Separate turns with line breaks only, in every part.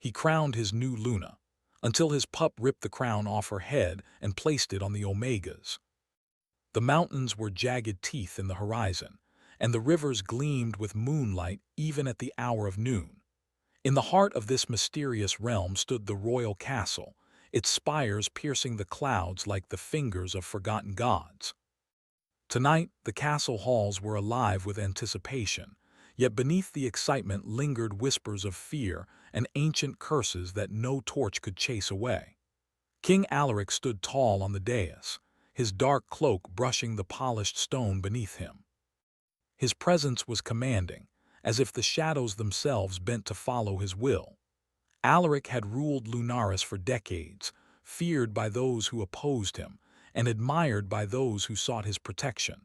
He crowned his new Luna, until his pup ripped the crown off her head and placed it on the Omegas. The mountains were jagged teeth in the horizon, and the rivers gleamed with moonlight even at the hour of noon. In the heart of this mysterious realm stood the royal castle, its spires piercing the clouds like the fingers of forgotten gods. Tonight, the castle halls were alive with anticipation, yet beneath the excitement lingered whispers of fear and ancient curses that no torch could chase away. King Alaric stood tall on the dais, his dark cloak brushing the polished stone beneath him. His presence was commanding, as if the shadows themselves bent to follow his will. Alaric had ruled Lunaris for decades, feared by those who opposed him, and admired by those who sought his protection.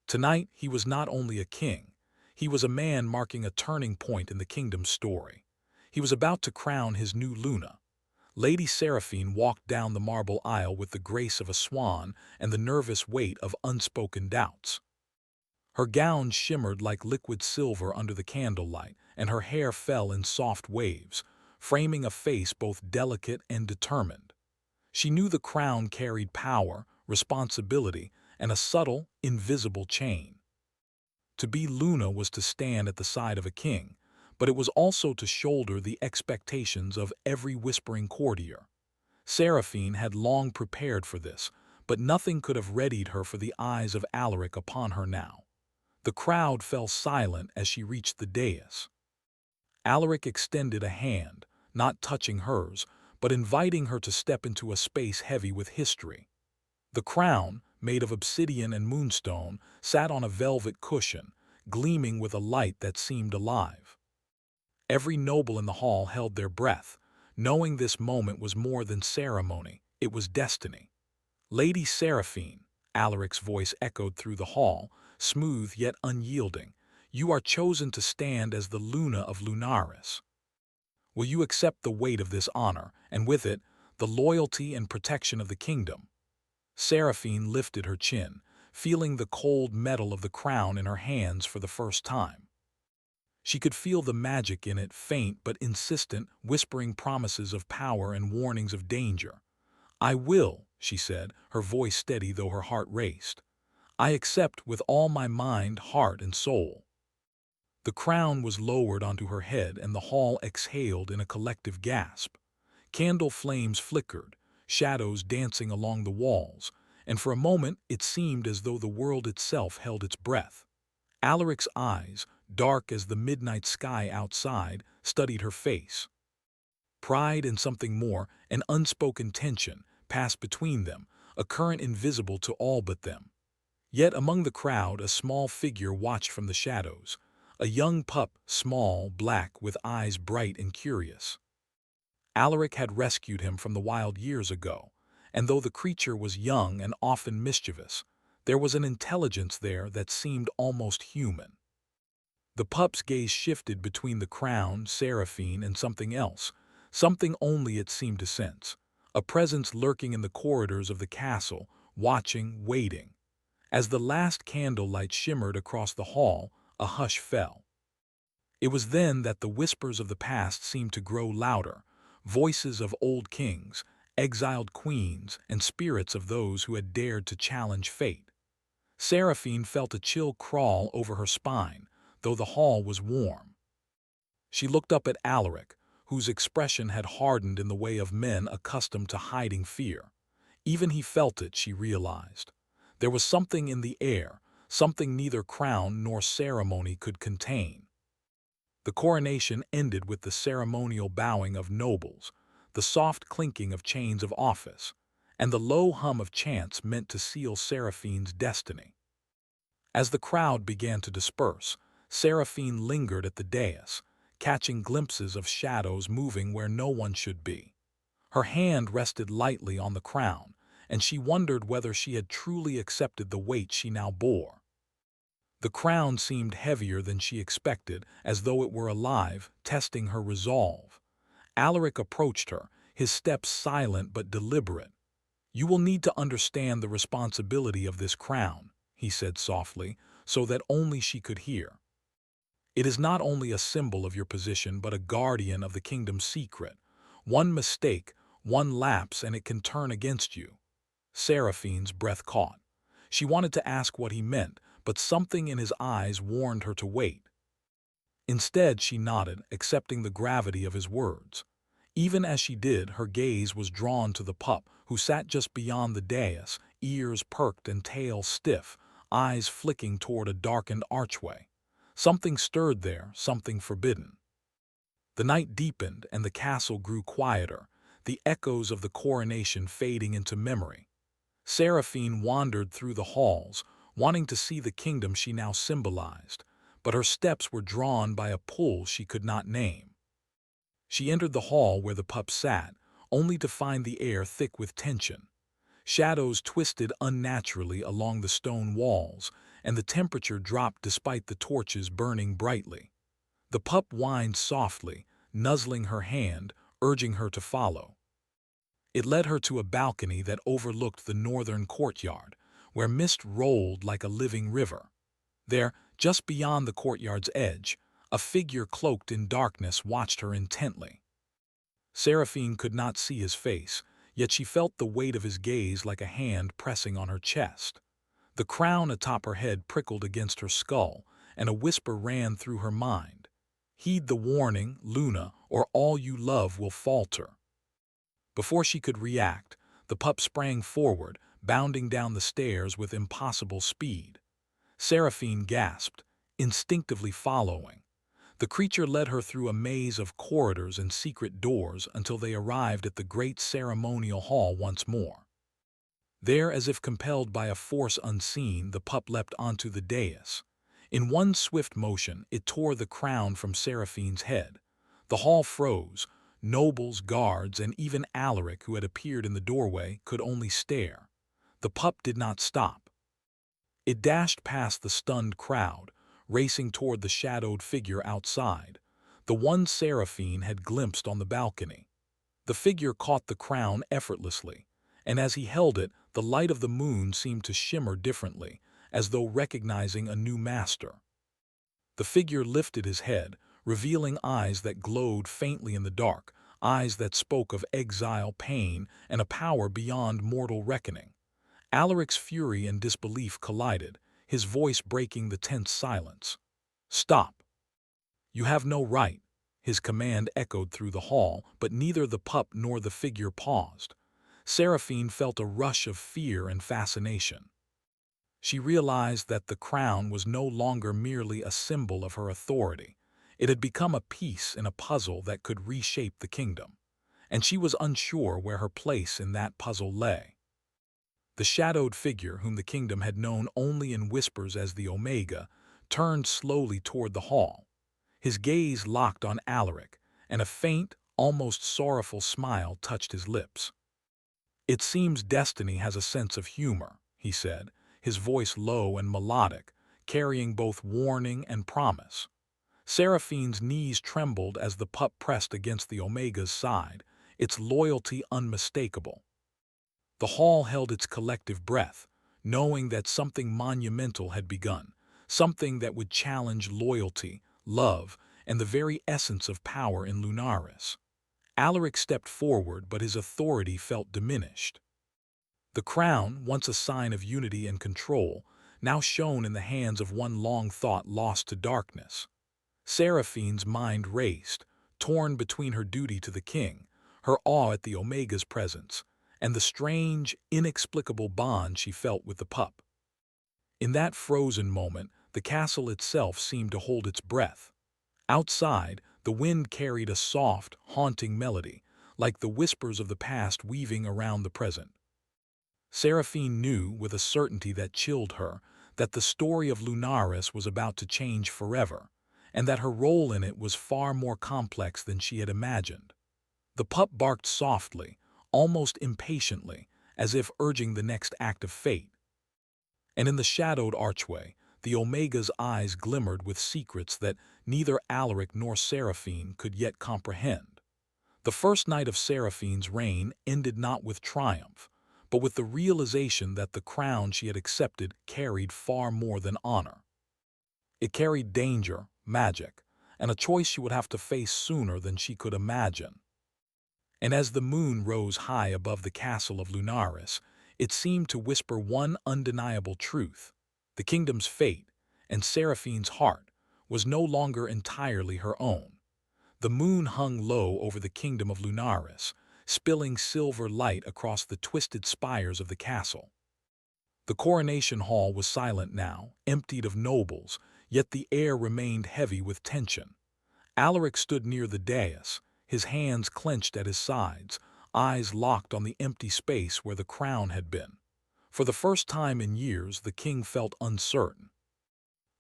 Tonight, he was not only a king, he was a man marking a turning point in the kingdom's story. He was about to crown his new Luna. Lady Seraphine walked down the marble aisle with the grace of a swan and the nervous weight of unspoken doubts. Her gown shimmered like liquid silver under the candlelight, and her hair fell in soft waves, framing a face both delicate and determined. She knew the crown carried power, responsibility, and a subtle, invisible chain. To be Luna was to stand at the side of a king, but it was also to shoulder the expectations of every whispering courtier. Seraphine had long prepared for this, but nothing could have readied her for the eyes of Alaric upon her now. The crowd fell silent as she reached the dais. Alaric extended a hand, not touching hers, but inviting her to step into a space heavy with history. The crown, made of obsidian and moonstone, sat on a velvet cushion, gleaming with a light that seemed alive. Every noble in the hall held their breath, knowing this moment was more than ceremony, it was destiny. Lady Seraphine, Alaric's voice echoed through the hall, smooth yet unyielding, you are chosen to stand as the Luna of Lunaris. Will you accept the weight of this honor, and with it, the loyalty and protection of the kingdom? Seraphine lifted her chin, feeling the cold metal of the crown in her hands for the first time. She could feel the magic in it, faint but insistent, whispering promises of power and warnings of danger. I will, she said, her voice steady though her heart raced. I accept with all my mind, heart, and soul. The crown was lowered onto her head and the hall exhaled in a collective gasp. Candle flames flickered, shadows dancing along the walls, and for a moment it seemed as though the world itself held its breath. Alaric's eyes, dark as the midnight sky outside, studied her face. Pride and something more, an unspoken tension, passed between them, a current invisible to all but them. Yet among the crowd a small figure watched from the shadows, a young pup, small, black, with eyes bright and curious. Alaric had rescued him from the wild years ago, and though the creature was young and often mischievous, there was an intelligence there that seemed almost human. The pup's gaze shifted between the crown, Seraphine, and something else, something only it seemed to sense, a presence lurking in the corridors of the castle, watching, waiting. As the last candlelight shimmered across the hall, a hush fell. It was then that the whispers of the past seemed to grow louder, voices of old kings, exiled queens, and spirits of those who had dared to challenge fate. Seraphine felt a chill crawl over her spine, though the hall was warm. She looked up at Alaric, whose expression had hardened in the way of men accustomed to hiding fear. Even he felt it, she realized. There was something in the air, something neither crown nor ceremony could contain. The coronation ended with the ceremonial bowing of nobles, the soft clinking of chains of office, and the low hum of chants meant to seal Seraphine's destiny. As the crowd began to disperse, Seraphine lingered at the dais, catching glimpses of shadows moving where no one should be. Her hand rested lightly on the crown, and she wondered whether she had truly accepted the weight she now bore. The crown seemed heavier than she expected, as though it were alive, testing her resolve. Alaric approached her, his steps silent but deliberate. You will need to understand the responsibility of this crown, he said softly, so that only she could hear. It is not only a symbol of your position but a guardian of the kingdom's secret. One mistake, one lapse, and it can turn against you. Seraphine's breath caught. She wanted to ask what he meant, but something in his eyes warned her to wait. Instead, she nodded, accepting the gravity of his words. Even as she did, her gaze was drawn to the pup, who sat just beyond the dais, ears perked and tail stiff, eyes flicking toward a darkened archway. Something stirred there, something forbidden. The night deepened and the castle grew quieter, the echoes of the coronation fading into memory. Seraphine wandered through the halls, wanting to see the kingdom she now symbolized, but her steps were drawn by a pull she could not name. She entered the hall where the pup sat, only to find the air thick with tension. Shadows twisted unnaturally along the stone walls, and the temperature dropped despite the torches burning brightly. The pup whined softly, nuzzling her hand, urging her to follow. It led her to a balcony that overlooked the northern courtyard, where mist rolled like a living river. There, just beyond the courtyard's edge, a figure cloaked in darkness watched her intently. Seraphine could not see his face, yet she felt the weight of his gaze like a hand pressing on her chest. The crown atop her head prickled against her skull, and a whisper ran through her mind. "Heed the warning, Luna, or all you love will falter." Before she could react, the pup sprang forward, bounding down the stairs with impossible speed. Seraphine gasped, instinctively following. The creature led her through a maze of corridors and secret doors until they arrived at the great ceremonial hall once more. There, as if compelled by a force unseen, the pup leapt onto the dais. In one swift motion, it tore the crown from Seraphine's head. The hall froze. Nobles, guards, and even Alaric, who had appeared in the doorway, could only stare. The pup did not stop. It dashed past the stunned crowd, racing toward the shadowed figure outside, the one Seraphine had glimpsed on the balcony. The figure caught the crown effortlessly, and as he held it, the light of the moon seemed to shimmer differently, as though recognizing a new master. The figure lifted his head, revealing eyes that glowed faintly in the dark, eyes that spoke of exile, pain, and a power beyond mortal reckoning. Alaric's fury and disbelief collided, his voice breaking the tense silence. "Stop! You have no right." His command echoed through the hall, but neither the pup nor the figure paused. Seraphine felt a rush of fear and fascination. She realized that the crown was no longer merely a symbol of her authority. It had become a piece in a puzzle that could reshape the kingdom, and she was unsure where her place in that puzzle lay. The shadowed figure, whom the kingdom had known only in whispers as the Omega, turned slowly toward the hall. His gaze locked on Alaric, and a faint, almost sorrowful smile touched his lips. "It seems destiny has a sense of humor," he said, his voice low and melodic, carrying both warning and promise. Seraphine's knees trembled as the pup pressed against the Omega's side, its loyalty unmistakable. The hall held its collective breath, knowing that something monumental had begun, something that would challenge loyalty, love, and the very essence of power in Lunaris. Alaric stepped forward, but his authority felt diminished. The crown, once a sign of unity and control, now shone in the hands of one long thought lost to darkness. Seraphine's mind raced, torn between her duty to the king, her awe at the Omega's presence, and the strange, inexplicable bond she felt with the pup. In that frozen moment, the castle itself seemed to hold its breath. Outside, the wind carried a soft, haunting melody, like the whispers of the past weaving around the present. Seraphine knew, with a certainty that chilled her, that the story of Lunaris was about to change forever, and that her role in it was far more complex than she had imagined. The pup barked softly, almost impatiently, as if urging the next act of fate. And in the shadowed archway, the Omega's eyes glimmered with secrets that neither Alaric nor Seraphine could yet comprehend. The first night of Seraphine's reign ended not with triumph, but with the realization that the crown she had accepted carried far more than honor. It carried danger, magic, and a choice she would have to face sooner than she could imagine. And as the moon rose high above the castle of Lunaris, it seemed to whisper one undeniable truth. The kingdom's fate, and Seraphine's heart, was no longer entirely her own. The moon hung low over the kingdom of Lunaris, spilling silver light across the twisted spires of the castle. The coronation hall was silent now, emptied of nobles, yet the air remained heavy with tension. Alaric stood near the dais, his hands clenched at his sides, eyes locked on the empty space where the crown had been. For the first time in years, the king felt uncertain.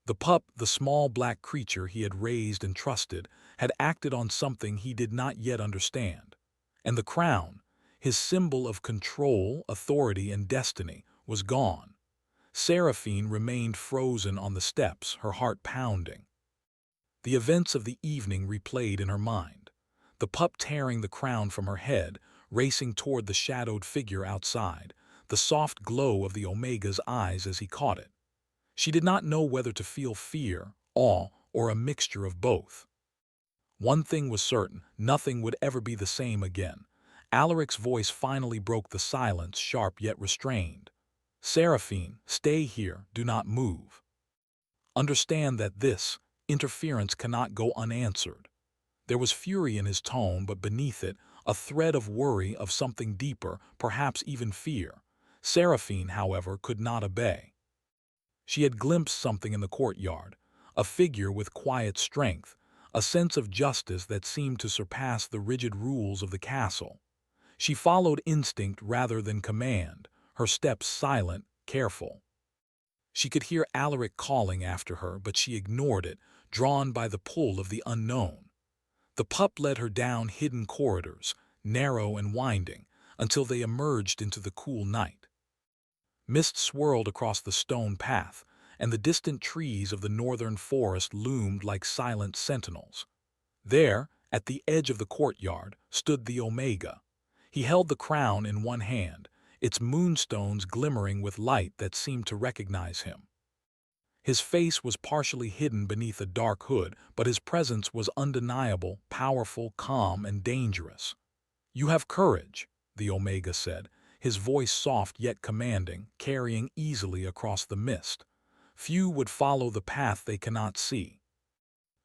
The pup, the small black creature he had raised and trusted, had acted on something he did not yet understand. And the crown, his symbol of control, authority, and destiny, was gone. Seraphine remained frozen on the steps, her heart pounding. The events of the evening replayed in her mind. The pup tearing the crown from her head, racing toward the shadowed figure outside, the soft glow of the Omega's eyes as he caught it. She did not know whether to feel fear, awe, or a mixture of both. One thing was certain, nothing would ever be the same again. Alaric's voice finally broke the silence, sharp yet restrained. "Seraphine, stay here, do not move. Understand that this interference cannot go unanswered." There was fury in his tone, but beneath it, a thread of worry, of something deeper, perhaps even fear. Seraphine, however, could not obey. She had glimpsed something in the courtyard, a figure with quiet strength, a sense of justice that seemed to surpass the rigid rules of the castle. She followed instinct rather than command, her steps silent, careful. She could hear Alaric calling after her, but she ignored it, drawn by the pull of the unknown. The pup led her down hidden corridors, narrow and winding, until they emerged into the cool night. Mist swirled across the stone path, and the distant trees of the northern forest loomed like silent sentinels. There, at the edge of the courtyard, stood the Omega. He held the crown in one hand, its moonstones glimmering with light that seemed to recognize him. His face was partially hidden beneath a dark hood, but his presence was undeniable, powerful, calm, and dangerous. "You have courage," the Omega said, his voice soft yet commanding, carrying easily across the mist. "Few would follow the path they cannot see.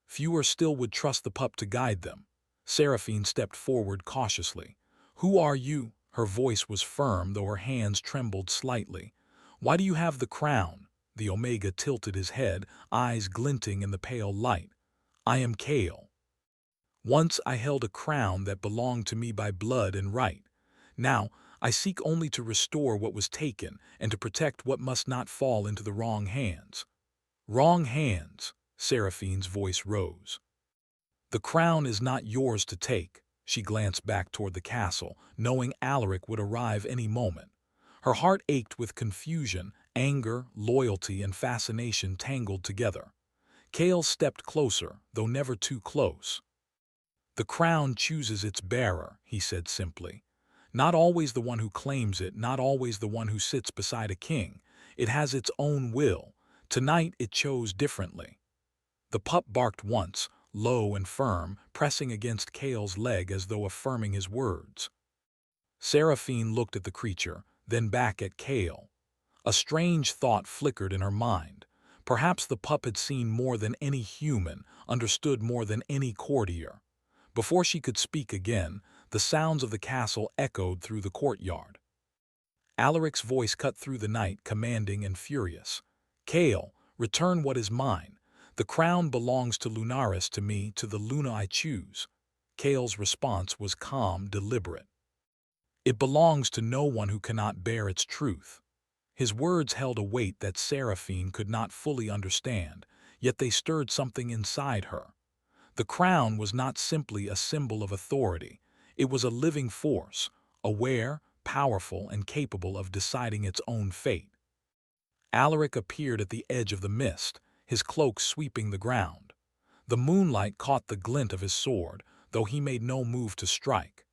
Fewer still would trust the pup to guide them." Seraphine stepped forward cautiously. "Who are you?" Her voice was firm, though her hands trembled slightly. "Why do you have the crown?" The Omega tilted his head, eyes glinting in the pale light. "I am Kale. Once I held a crown that belonged to me by blood and right. Now I seek only to restore what was taken and to protect what must not fall into the wrong hands." "Wrong hands," Seraphine's voice rose. "The crown is not yours to take." She glanced back toward the castle, knowing Alaric would arrive any moment. Her heart ached with confusion, anger, loyalty, and fascination tangled together. Kale stepped closer, though never too close. "The crown chooses its bearer," he said simply. "Not always the one who claims it, not always the one who sits beside a king. It has its own will. Tonight it chose differently." The pup barked once, low and firm, pressing against Kale's leg as though affirming his words. Seraphine looked at the creature, then back at Kale. A strange thought flickered in her mind. Perhaps the pup had seen more than any human, understood more than any courtier. Before she could speak again, the sounds of the castle echoed through the courtyard. Alaric's voice cut through the night, commanding and furious. "Kale, return what is mine. The crown belongs to Lunaris, to me, to the Luna I choose." Kale's response was calm, deliberate. "It belongs to no one who cannot bear its truth." His words held a weight that Seraphine could not fully understand, yet they stirred something inside her. The crown was not simply a symbol of authority. It was a living force, aware, powerful, and capable of deciding its own fate. Alaric appeared at the edge of the mist, his cloak sweeping the ground. The moonlight caught the glint of his sword, though he made no move to strike.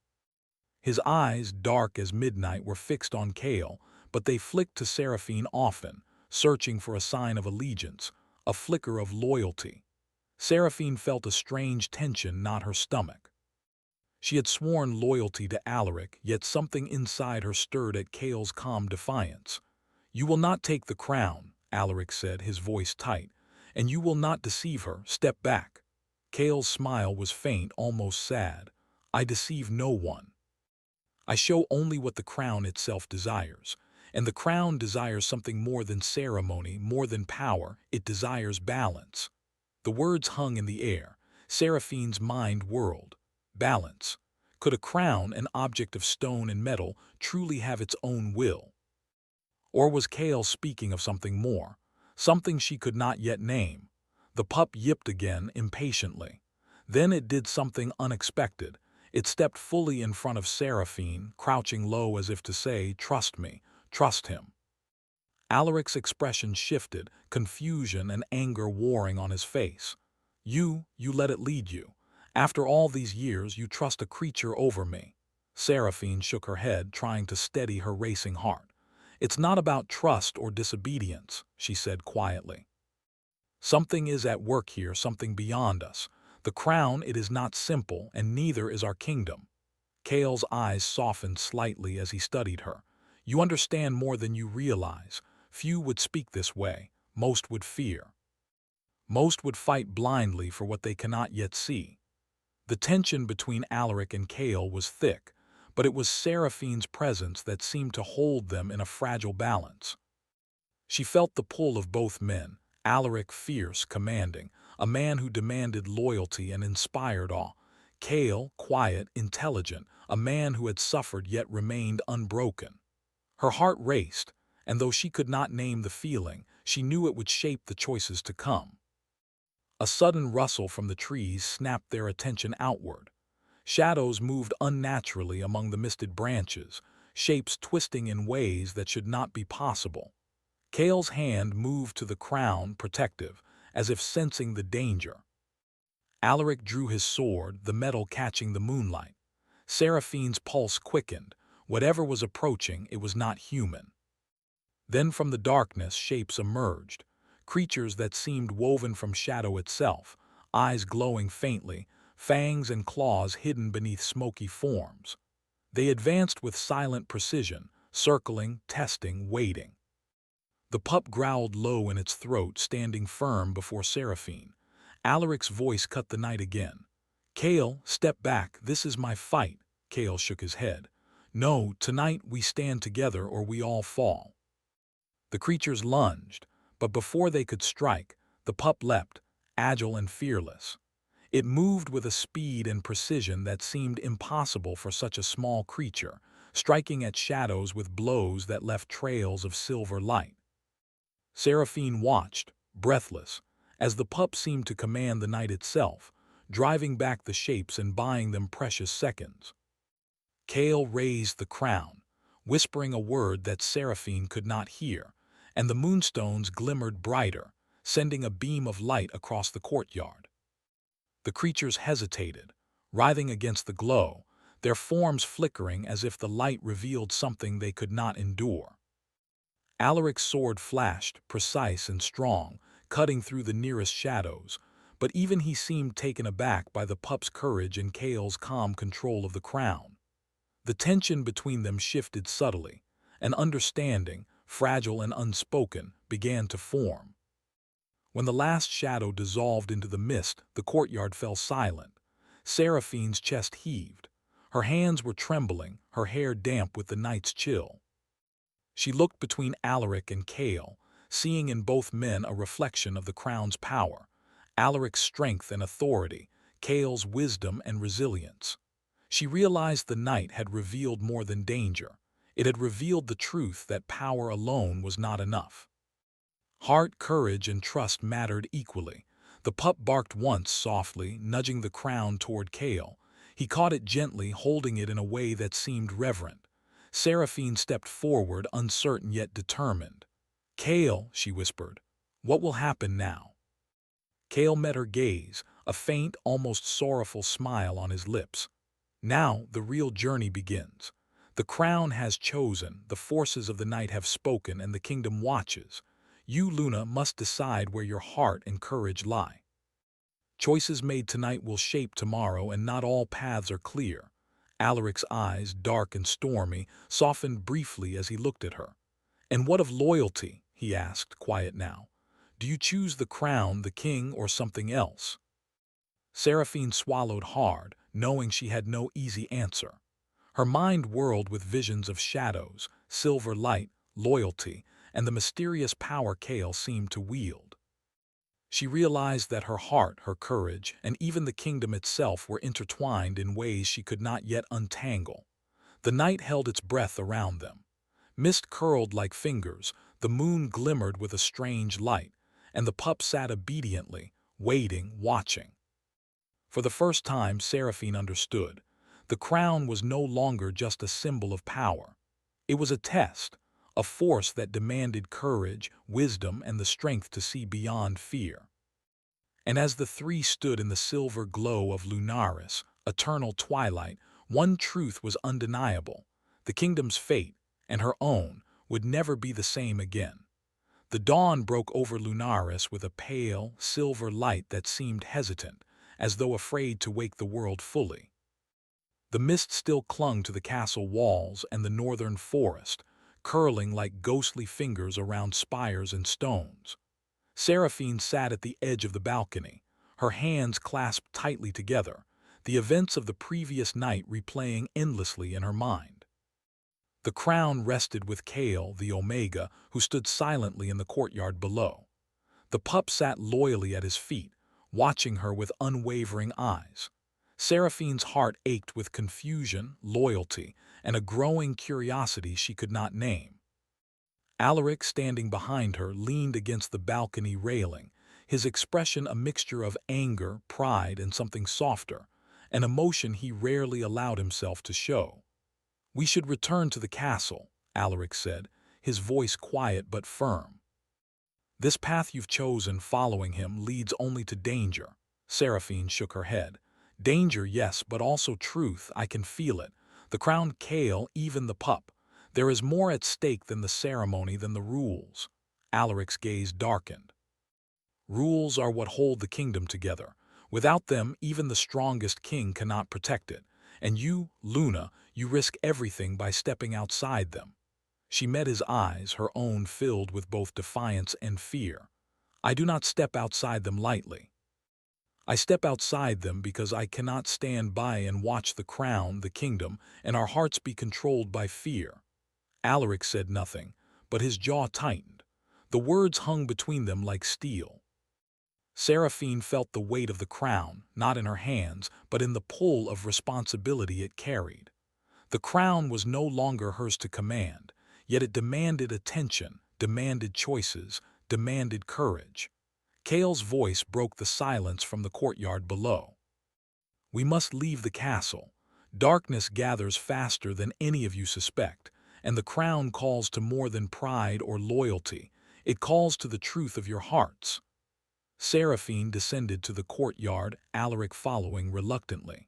His eyes, dark as midnight, were fixed on Kale, but they flicked to Seraphine often, searching for a sign of allegiance, a flicker of loyalty. Seraphine felt a strange tension knot her stomach. She had sworn loyalty to Alaric, yet something inside her stirred at Kale's calm defiance. "You will not take the crown," Alaric said, his voice tight, "and you will not deceive her. Step back." Kale's smile was faint, almost sad. "I deceive no one. I show only what the crown itself desires. And the crown desires something more than ceremony, more than power. It desires balance." The words hung in the air. Seraphine's mind whirled. Balance. Could a crown, an object of stone and metal, truly have its own will? Or was Kale speaking of something more? Something she could not yet name? The pup yipped again, impatiently. Then it did something unexpected. It stepped fully in front of Seraphine, crouching low as if to say, "Trust me, trust him." Alaric's expression shifted, confusion and anger warring on his face. You let it lead you. After all these years, you trust a creature over me." Seraphine shook her head, trying to steady her racing heart. "It's not about trust or disobedience," she said quietly. "Something is at work here, something beyond us. The crown, it is not simple, and neither is our kingdom." Kale's eyes softened slightly as he studied her. "You understand more than you realize. Few would speak this way. Most would fear. Most would fight blindly for what they cannot yet see." The tension between Alaric and Kale was thick, but it was Seraphine's presence that seemed to hold them in a fragile balance. She felt the pull of both men, Alaric fierce, commanding, a man who demanded loyalty and inspired awe. Kale, quiet, intelligent, a man who had suffered yet remained unbroken. Her heart raced, and though she could not name the feeling, she knew it would shape the choices to come. A sudden rustle from the trees snapped their attention outward. Shadows moved unnaturally among the misted branches, shapes twisting in ways that should not be possible. Kale's hand moved to the crown, protective, as if sensing the danger. Alaric drew his sword, the metal catching the moonlight. Seraphine's pulse quickened. Whatever was approaching, it was not human. Then from the darkness shapes emerged, creatures that seemed woven from shadow itself, eyes glowing faintly, fangs and claws hidden beneath smoky forms. They advanced with silent precision, circling, testing, waiting. The pup growled low in its throat, standing firm before Seraphine. Alaric's voice cut the night again. "Kale, step back, this is my fight." Kale shook his head. "No, tonight we stand together or we all fall." The creatures lunged, but before they could strike, the pup leapt, agile and fearless. It moved with a speed and precision that seemed impossible for such a small creature, striking at shadows with blows that left trails of silver light. Seraphine watched, breathless, as the pup seemed to command the night itself, driving back the shapes and buying them precious seconds. Kale raised the crown, whispering a word that Seraphine could not hear, and the moonstones glimmered brighter, sending a beam of light across the courtyard. The creatures hesitated, writhing against the glow, their forms flickering as if the light revealed something they could not endure. Alaric's sword flashed, precise and strong, cutting through the nearest shadows, but even he seemed taken aback by the pup's courage and Kale's calm control of the crown. The tension between them shifted subtly. An understanding, fragile and unspoken, began to form. When the last shadow dissolved into the mist, the courtyard fell silent. Seraphine's chest heaved. Her hands were trembling, her hair damp with the night's chill. She looked between Alaric and Kale, seeing in both men a reflection of the crown's power, Alaric's strength and authority, Kale's wisdom and resilience. She realized the night had revealed more than danger. It had revealed the truth that power alone was not enough. Heart, courage, and trust mattered equally. The pup barked once softly, nudging the crown toward Kale. He caught it gently, holding it in a way that seemed reverent. Seraphine stepped forward, uncertain yet determined. "Kale," she whispered, "what will happen now?" Kale met her gaze, a faint, almost sorrowful smile on his lips. "Now the real journey begins. The crown has chosen, the forces of the night have spoken, and the kingdom watches. You, Luna, must decide where your heart and courage lie." Choices made tonight will shape tomorrow, and not all paths are clear. Alaric's eyes, dark and stormy, softened briefly as he looked at her. And what of loyalty? He asked, quiet now. Do you choose the crown, the king, or something else? Seraphine swallowed hard, knowing she had no easy answer. Her mind whirled with visions of shadows, silver light, loyalty, and the mysterious power Kale seemed to wield. She realized that her heart, her courage, and even the kingdom itself were intertwined in ways she could not yet untangle. The night held its breath around them. Mist curled like fingers, the moon glimmered with a strange light, and the pup sat obediently, waiting, watching. For the first time, Seraphine understood. The crown was no longer just a symbol of power. It was a test, a force that demanded courage, wisdom, and the strength to see beyond fear. And as the three stood in the silver glow of lunaris, eternal twilight, one truth was undeniable. The kingdom's fate, and her own, would never be the same again. The dawn broke over lunaris with a pale, silver light that seemed hesitant, as though afraid to wake the world fully. The mist still clung to the castle walls and the northern forest, curling like ghostly fingers around spires and stones. Seraphine sat at the edge of the balcony, her hands clasped tightly together, the events of the previous night replaying endlessly in her mind. The crown rested with Kale, the Omega, who stood silently in the courtyard below. The pup sat loyally at his feet, watching her with unwavering eyes. Seraphine's heart ached with confusion, loyalty, and a growing curiosity she could not name. Alaric, standing behind her, leaned against the balcony railing, his expression a mixture of anger, pride, and something softer, an emotion he rarely allowed himself to show. "We should return to the castle," Alaric said, his voice quiet but firm. "This path you've chosen, following him, leads only to danger." Seraphine shook her head. "Danger, yes, but also truth. I can feel it. The crowned Kale, even the pup. There is more at stake than the ceremony, than the rules." Alaric's gaze darkened. "Rules are what hold the kingdom together. Without them, even the strongest king cannot protect it. And you, Luna, you risk everything by stepping outside them." She met his eyes, her own filled with both defiance and fear. "I do not step outside them lightly. I step outside them because I cannot stand by and watch the crown, the kingdom, and our hearts be controlled by fear." Alaric said nothing, but his jaw tightened. The words hung between them like steel. Seraphine felt the weight of the crown, not in her hands, but in the pull of responsibility it carried. The crown was no longer hers to command, yet it demanded attention, demanded choices, demanded courage. Kale's voice broke the silence from the courtyard below. "We must leave the castle. Darkness gathers faster than any of you suspect, and the crown calls to more than pride or loyalty. It calls to the truth of your hearts." Seraphine descended to the courtyard, Alaric following reluctantly.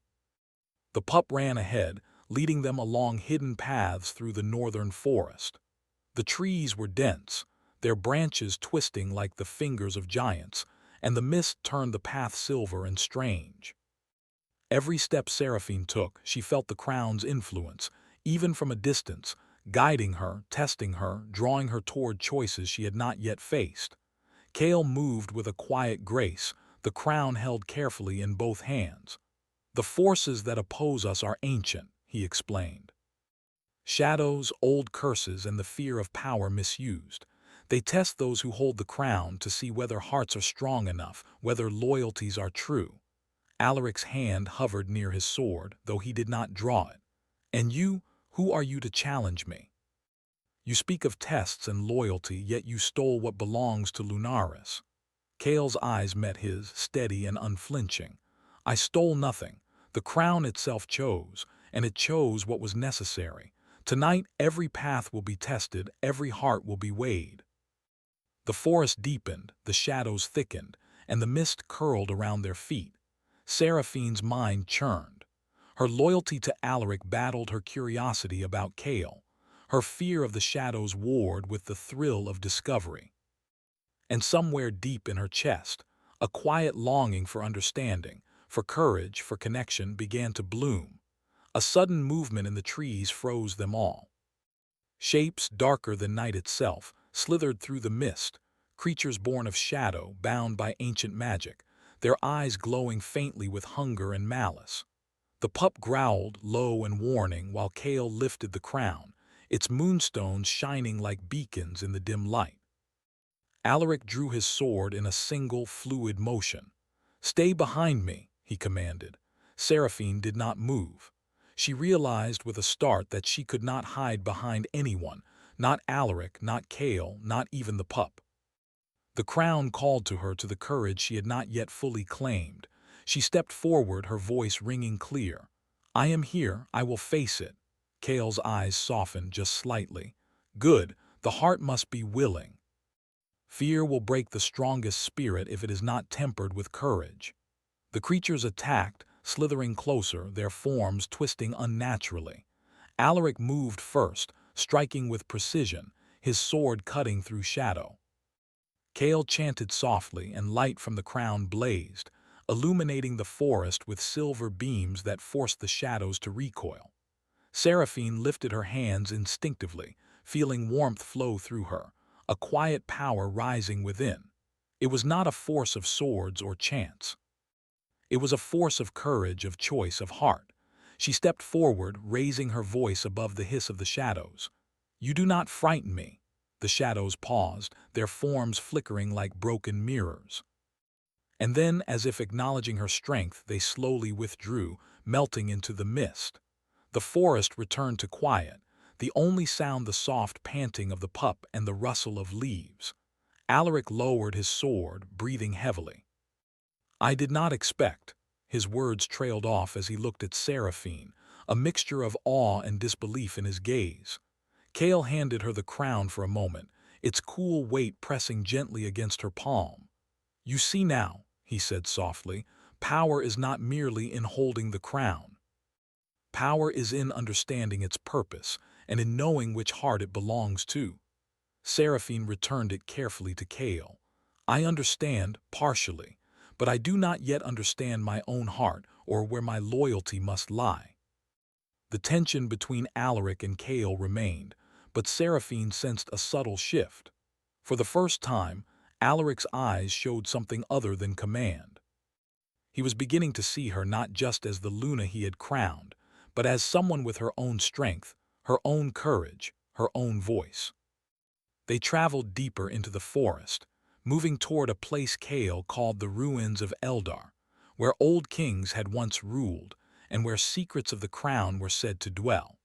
The pup ran ahead, leading them along hidden paths through the northern forest. The trees were dense, their branches twisting like the fingers of giants, and the mist turned the path silver and strange. Every step Seraphine took, she felt the crown's influence, even from a distance, guiding her, testing her, drawing her toward choices she had not yet faced. Kale moved with a quiet grace, the crown held carefully in both hands. "The forces that oppose us are ancient," he explained. "Shadows, old curses, and the fear of power misused. They test those who hold the crown to see whether hearts are strong enough, whether loyalties are true." Alaric's hand hovered near his sword, though he did not draw it. "And you, who are you to challenge me? You speak of tests and loyalty, yet you stole what belongs to Lunaris." Kale's eyes met his, steady and unflinching. "I stole nothing. The crown itself chose, and it chose what was necessary. Tonight, every path will be tested, every heart will be weighed." The forest deepened, the shadows thickened, and the mist curled around their feet. Seraphine's mind churned. Her loyalty to Alaric battled her curiosity about Kale. Her fear of the shadows warred with the thrill of discovery. And somewhere deep in her chest, A quiet longing for understanding, for courage, for connection began to bloom. A sudden movement in the trees froze them all. Shapes darker than night itself slithered through the mist, creatures born of shadow, bound by ancient magic, their eyes glowing faintly with hunger and malice. The pup growled, low and warning, while Kale lifted the crown, its moonstones shining like beacons in the dim light. Alaric drew his sword in a single, fluid motion. "Stay behind me," he commanded. Seraphine did not move. She realized with a start that she could not hide behind anyone, not Alaric, not Kale, not even the pup. The crown called to her to the courage she had not yet fully claimed. She stepped forward, her voice ringing clear. "I am here, I will face it." Kale's eyes softened just slightly. "Good, the heart must be willing. Fear will break the strongest spirit if it is not tempered with courage." The creatures attacked, slithering closer, their forms twisting unnaturally. Alaric moved first, striking with precision, his sword cutting through shadow. Kale chanted softly, and light from the crown blazed, illuminating the forest with silver beams that forced the shadows to recoil. Seraphine lifted her hands instinctively, feeling warmth flow through her, a quiet power rising within. It was not a force of swords or chance. It was a force of courage, of choice, of heart. She stepped forward, raising her voice above the hiss of the shadows. "You do not frighten me." The shadows paused, their forms flickering like broken mirrors. And then, as if acknowledging her strength, they slowly withdrew, melting into the mist. The forest returned to quiet, the only sound the soft panting of the pup and the rustle of leaves. Alaric lowered his sword, breathing heavily. "I did not expect." His words trailed off as he looked at Seraphine, a mixture of awe and disbelief in his gaze. Kale handed her the crown for a moment, its cool weight pressing gently against her palm. "You see now," he said softly, "power is not merely in holding the crown. Power is in understanding its purpose and in knowing which heart it belongs to." Seraphine returned it carefully to Kale. "I understand, partially, but I do not yet understand my own heart or where my loyalty must lie." The tension between Alaric and Kale remained, but Seraphine sensed a subtle shift. For the first time, Alaric's eyes showed something other than command. He was beginning to see her not just as the Luna he had crowned, but as someone with her own strength, her own courage, her own voice. They traveled deeper into the forest, moving toward a place Kale called the ruins of Eldar, where old kings had once ruled and where secrets of the crown were said to dwell.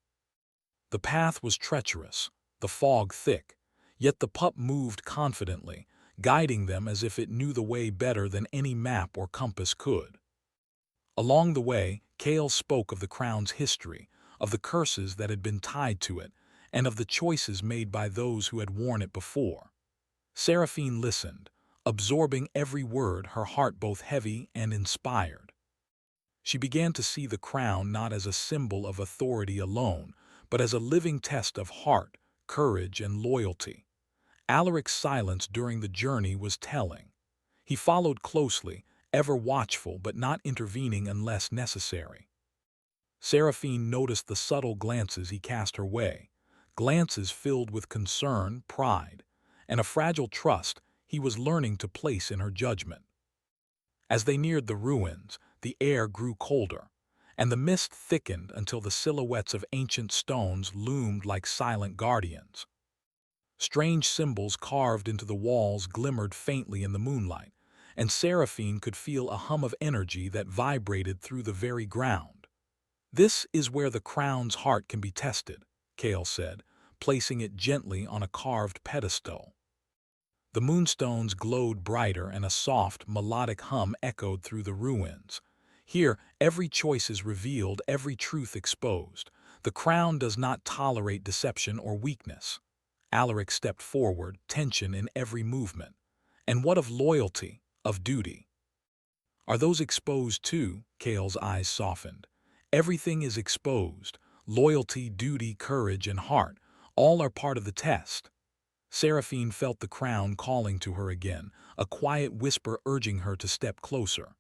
The path was treacherous, the fog thick, yet the pup moved confidently, guiding them as if it knew the way better than any map or compass could. Along the way, Kale spoke of the crown's history, of the curses that had been tied to it, and of the choices made by those who had worn it before. Seraphine listened, absorbing every word, her heart both heavy and inspired. She began to see the crown not as a symbol of authority alone, but as a living test of heart, courage, and loyalty. Alaric's silence during the journey was telling. He followed closely, ever watchful but not intervening unless necessary. Seraphine noticed the subtle glances he cast her way, glances filled with concern, pride, and a fragile trust he was learning to place in her judgment. As they neared the ruins, the air grew colder, and the mist thickened until the silhouettes of ancient stones loomed like silent guardians. Strange symbols carved into the walls glimmered faintly in the moonlight, and Seraphine could feel a hum of energy that vibrated through the very ground. "This is where the crown's heart can be tested," Kale said, placing it gently on a carved pedestal. The moonstones glowed brighter and a soft, melodic hum echoed through the ruins. "Here, every choice is revealed, every truth exposed. The crown does not tolerate deception or weakness." Alaric stepped forward, tension in every movement. "And what of loyalty, of duty? Are those exposed too?" Kale's eyes softened. "Everything is exposed. Loyalty, duty, courage, and heart, all are part of the test." Seraphine felt the crown calling to her again, a quiet whisper urging her to step closer.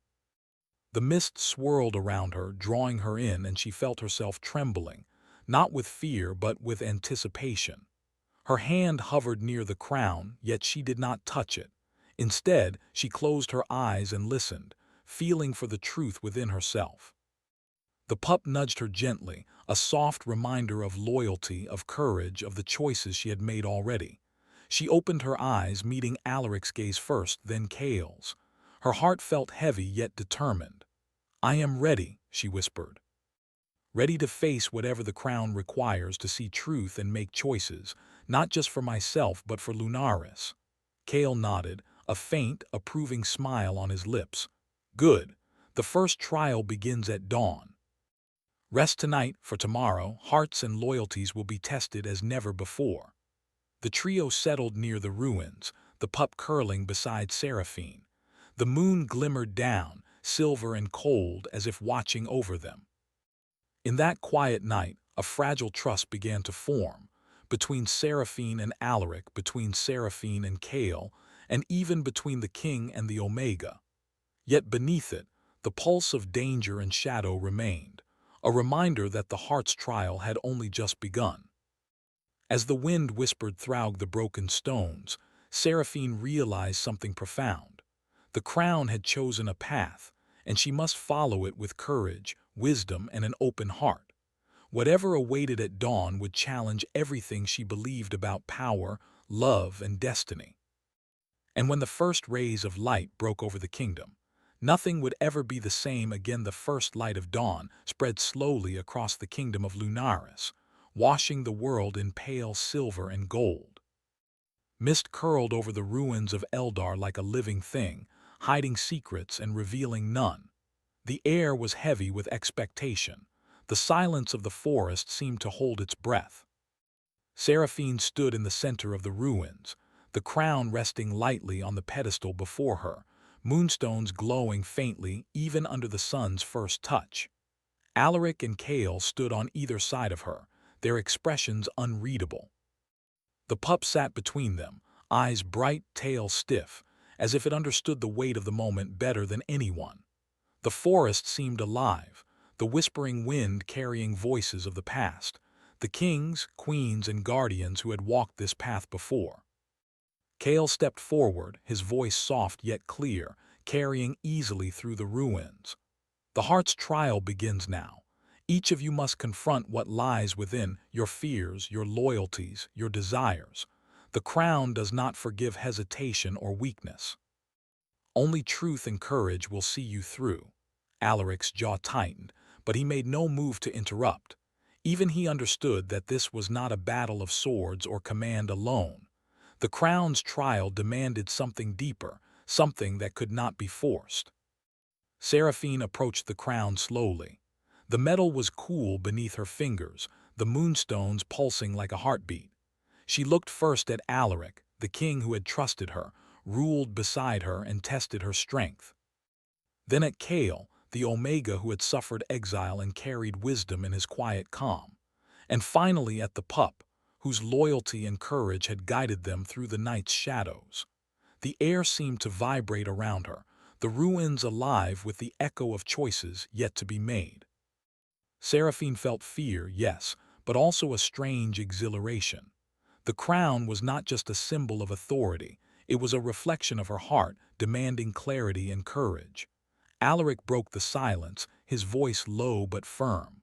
The mist swirled around her, drawing her in, and she felt herself trembling, not with fear but with anticipation. Her hand hovered near the crown, yet she did not touch it. Instead, she closed her eyes and listened, feeling for the truth within herself. The pup nudged her gently, a soft reminder of loyalty, of courage, of the choices she had made already. She opened her eyes, meeting Alaric's gaze first, then Kale's. Her heart felt heavy yet determined. "I am ready," she whispered. "Ready to face whatever the crown requires, to see truth and make choices, not just for myself but for Lunaris." Kale nodded, a faint, approving smile on his lips. "Good. The first trial begins at dawn. Rest tonight, for tomorrow, hearts and loyalties will be tested as never before." The trio settled near the ruins, the pup curling beside Seraphine. The moon glimmered down, silver and cold, as if watching over them. In that quiet night, a fragile trust began to form, between Seraphine and Alaric, between Seraphine and Kale, and even between the king and the Omega. Yet beneath it, the pulse of danger and shadow remained, a reminder that the heart's trial had only just begun. As the wind whispered through the broken stones, Seraphine realized something profound. The crown had chosen a path, and she must follow it with courage, wisdom, and an open heart. Whatever awaited at dawn would challenge everything she believed about power, love, and destiny. And when the first rays of light broke over the kingdom, nothing would ever be the same again. The first light of dawn spread slowly across the kingdom of Lunaris, washing the world in pale silver and gold. Mist curled over the ruins of Eldar like a living thing, hiding secrets and revealing none. The air was heavy with expectation. The silence of the forest seemed to hold its breath. Seraphine stood in the center of the ruins, the crown resting lightly on the pedestal before her, moonstones glowing faintly even under the sun's first touch. Alaric and Kale stood on either side of her, their expressions unreadable. The pup sat between them, eyes bright, tail stiff, as if it understood the weight of the moment better than anyone. The forest seemed alive, the whispering wind carrying voices of the past, the kings, queens, and guardians who had walked this path before. Kale stepped forward, his voice soft yet clear, carrying easily through the ruins. "The heart's trial begins now. Each of you must confront what lies within, your fears, your loyalties, your desires. The crown does not forgive hesitation or weakness. Only truth and courage will see you through." Alaric's jaw tightened, but he made no move to interrupt. Even he understood that this was not a battle of swords or command alone. The crown's trial demanded something deeper, something that could not be forced. Seraphine approached the crown slowly. The metal was cool beneath her fingers, the moonstones pulsing like a heartbeat. She looked first at Alaric, the king who had trusted her, ruled beside her, and tested her strength. Then at Kale, the Omega who had suffered exile and carried wisdom in his quiet calm. And finally at the pup, whose loyalty and courage had guided them through the night's shadows. The air seemed to vibrate around her, the ruins alive with the echo of choices yet to be made. Seraphine felt fear, yes, but also a strange exhilaration. The crown was not just a symbol of authority, it was a reflection of her heart, demanding clarity and courage. Alaric broke the silence, his voice low but firm.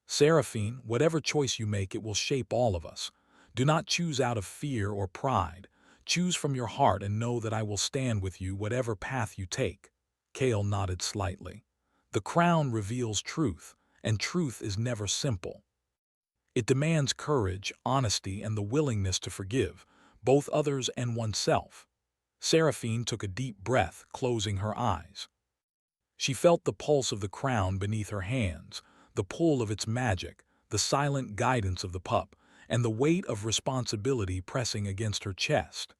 "Seraphine, whatever choice you make, it will shape all of us. Do not choose out of fear or pride. Choose from your heart and know that I will stand with you whatever path you take." Kale nodded slightly. The crown reveals truth, and truth is never simple. It demands courage, honesty, and the willingness to forgive, both others and oneself. Seraphine took a deep breath, closing her eyes. She felt the pulse of the crown beneath her hands, the pull of its magic, the silent guidance of the pup, and the weight of responsibility pressing against her chest.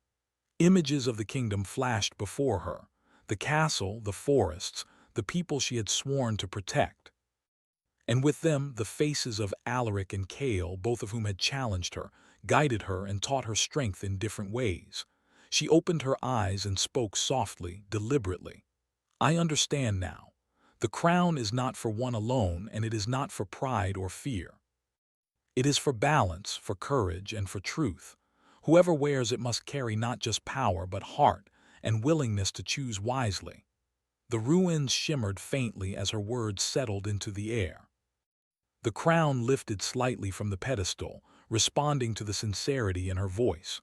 Images of the kingdom flashed before her, the castle, the forests, the people she had sworn to protect. And with them, the faces of Alaric and Kale, both of whom had challenged her, guided her and taught her strength in different ways. She opened her eyes and spoke softly, deliberately. I understand now. The crown is not for one alone, and it is not for pride or fear. It is for balance, for courage, and for truth. Whoever wears it must carry not just power, but heart and willingness to choose wisely. The ruins shimmered faintly as her words settled into the air. The crown lifted slightly from the pedestal, responding to the sincerity in her voice.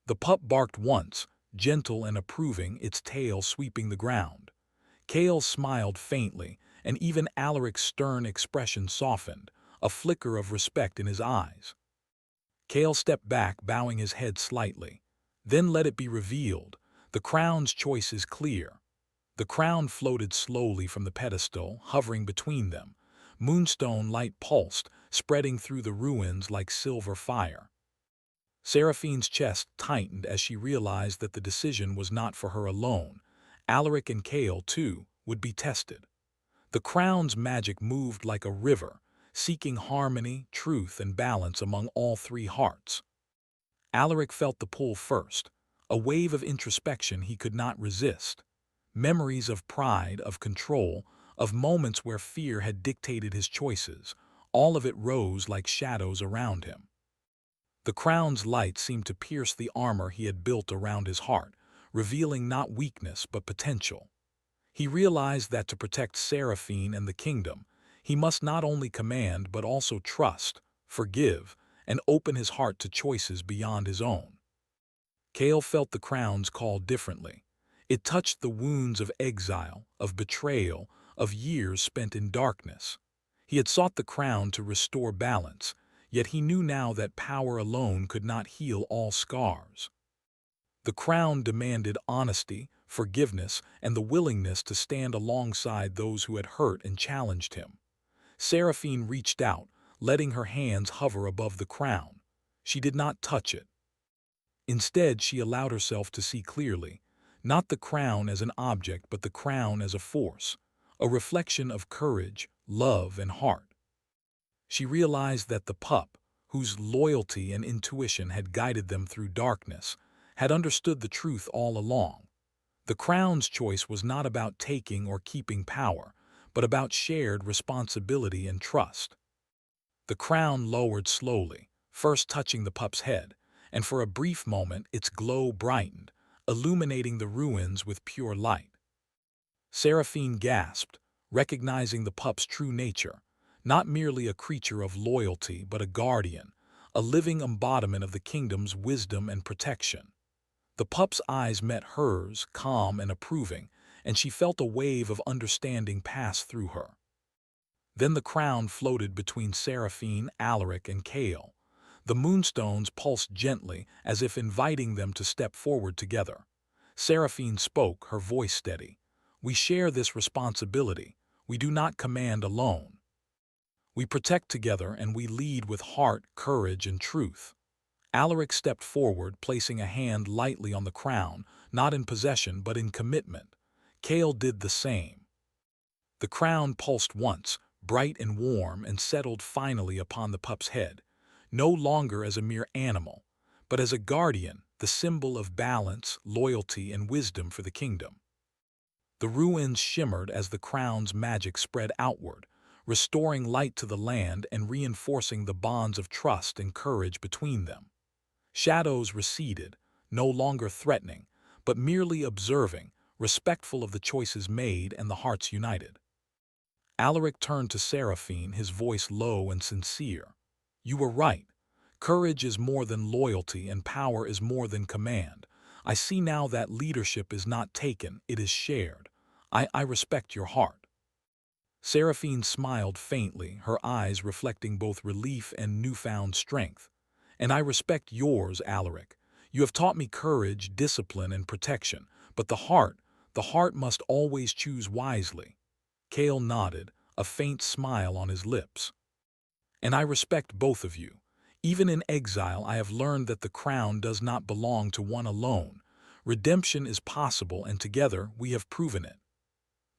The pup barked once, gentle and approving, its tail sweeping the ground. Kale smiled faintly, and even Alaric's stern expression softened, a flicker of respect in his eyes. Kale stepped back, bowing his head slightly. Then let it be revealed. The crown's choice is clear. The crown floated slowly from the pedestal, hovering between them. Moonstone light pulsed, spreading through the ruins like silver fire. Seraphine's chest tightened as she realized that the decision was not for her alone. Alaric and Kale, too, would be tested. The crown's magic moved like a river, seeking harmony, truth, and balance among all three hearts. Alaric felt the pull first, a wave of introspection he could not resist. Memories of pride, of control, of moments where fear had dictated his choices, all of it rose like shadows around him. The crown's light seemed to pierce the armor he had built around his heart, revealing not weakness but potential. He realized that to protect Seraphine and the kingdom, he must not only command but also trust, forgive, and open his heart to choices beyond his own. Kale felt the crown's call differently. It touched the wounds of exile, of betrayal, of years spent in darkness. He had sought the crown to restore balance, yet he knew now that power alone could not heal all scars. The crown demanded honesty, forgiveness, and the willingness to stand alongside those who had hurt and challenged him. Seraphine reached out, letting her hands hover above the crown. She did not touch it. Instead, she allowed herself to see clearly, not the crown as an object, but the crown as a force, a reflection of courage, love, and heart. She realized that the pup, whose loyalty and intuition had guided them through darkness, had understood the truth all along. The crown's choice was not about taking or keeping power, but about shared responsibility and trust. The crown lowered slowly, first touching the pup's head, and for a brief moment its glow brightened, illuminating the ruins with pure light. Seraphine gasped, recognizing the pup's true nature, not merely a creature of loyalty but a guardian, a living embodiment of the kingdom's wisdom and protection. The pup's eyes met hers, calm and approving, and she felt a wave of understanding pass through her. Then the crown floated between Seraphine, Alaric, and Kale. The moonstones pulsed gently, as if inviting them to step forward together. Seraphine spoke, her voice steady. We share this responsibility. We do not command alone. We protect together, and we lead with heart, courage, and truth. Alaric stepped forward, placing a hand lightly on the crown, not in possession but in commitment. Kale did the same. The crown pulsed once, bright and warm, and settled finally upon the pup's head, no longer as a mere animal, but as a guardian, the symbol of balance, loyalty, and wisdom for the kingdom. The ruins shimmered as the crown's magic spread outward, restoring light to the land and reinforcing the bonds of trust and courage between them. Shadows receded, no longer threatening, but merely observing, respectful of the choices made and the hearts united. Alaric turned to Seraphine, his voice low and sincere. You were right. Courage is more than loyalty and power is more than command. I see now that leadership is not taken, it is shared. I respect your heart. Seraphine smiled faintly, her eyes reflecting both relief and newfound strength. And I respect yours, Alaric. You have taught me courage, discipline, and protection, but the heart must always choose wisely. Kale nodded, a faint smile on his lips. And I respect both of you. Even in exile, I have learned that the crown does not belong to one alone. Redemption is possible, and together we have proven it.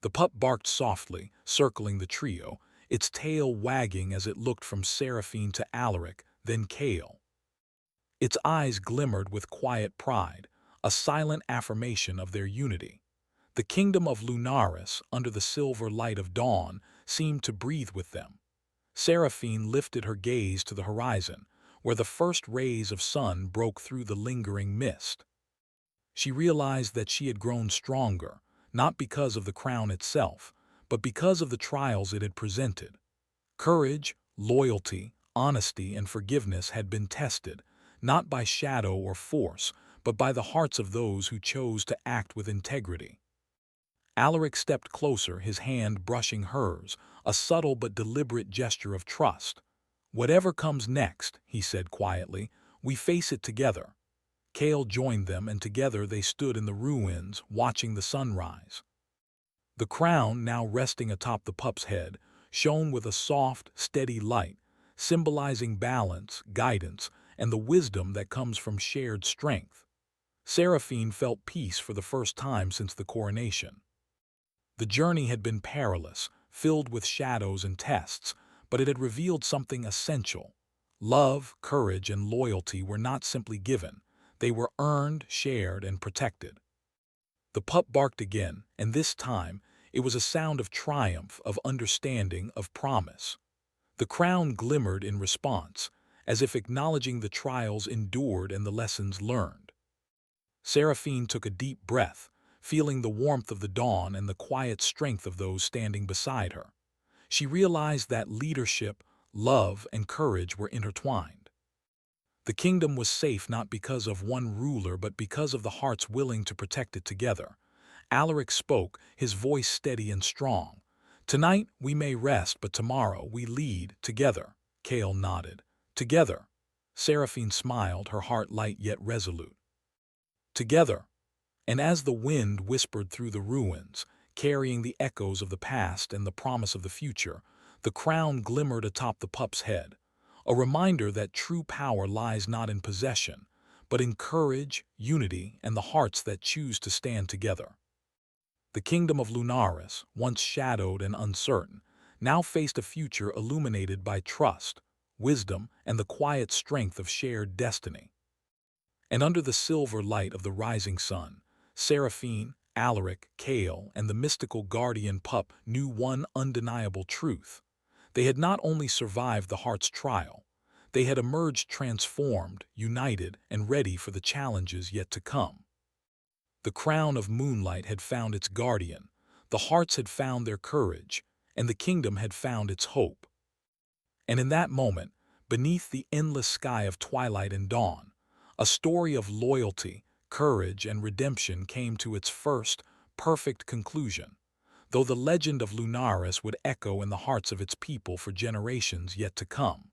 The pup barked softly, circling the trio, its tail wagging as it looked from Seraphine to Alaric, then Kale. Its eyes glimmered with quiet pride, a silent affirmation of their unity. The kingdom of Lunaris, under the silver light of dawn, seemed to breathe with them. Seraphine lifted her gaze to the horizon, where the first rays of sun broke through the lingering mist. She realized that she had grown stronger, not because of the crown itself, but because of the trials it had presented. Courage, loyalty, honesty, and forgiveness had been tested, not by shadow or force, but by the hearts of those who chose to act with integrity. Alaric stepped closer, his hand brushing hers, a subtle but deliberate gesture of trust. "Whatever comes next," he said quietly, "we face it together." Kale joined them, and together they stood in the ruins, watching the sunrise. The crown, now resting atop the pup's head, shone with a soft, steady light, symbolizing balance, guidance, and the wisdom that comes from shared strength. Seraphine felt peace for the first time since the coronation. The journey had been perilous, filled with shadows and tests, but it had revealed something essential. Love, courage, and loyalty were not simply given. They were earned, shared, and protected. The pup barked again, and this time it was a sound of triumph, of understanding, of promise. The crown glimmered in response, as if acknowledging the trials endured and the lessons learned. Seraphine took a deep breath, feeling the warmth of the dawn and the quiet strength of those standing beside her. She realized that leadership, love, and courage were intertwined. The kingdom was safe not because of one ruler but because of the hearts willing to protect it together. Alaric spoke, his voice steady and strong. "Tonight we may rest, but tomorrow we lead together." Kale nodded. "Together." Seraphine smiled, her heart light yet resolute. "Together." And as the wind whispered through the ruins, carrying the echoes of the past and the promise of the future, the crown glimmered atop the pup's head, a reminder that true power lies not in possession, but in courage, unity, and the hearts that choose to stand together. The kingdom of Lunaris, once shadowed and uncertain, now faced a future illuminated by trust, wisdom, and the quiet strength of shared destiny. And under the silver light of the rising sun, Seraphine, Alaric, Kale, and the mystical guardian pup knew one undeniable truth. They had not only survived the heart's trial, they had emerged transformed, united, and ready for the challenges yet to come. The crown of moonlight had found its guardian, the hearts had found their courage, and the kingdom had found its hope. And in that moment, beneath the endless sky of twilight and dawn, a story of loyalty, courage, and redemption came to its first, perfect conclusion, though the legend of Lunaris would echo in the hearts of its people for generations yet to come.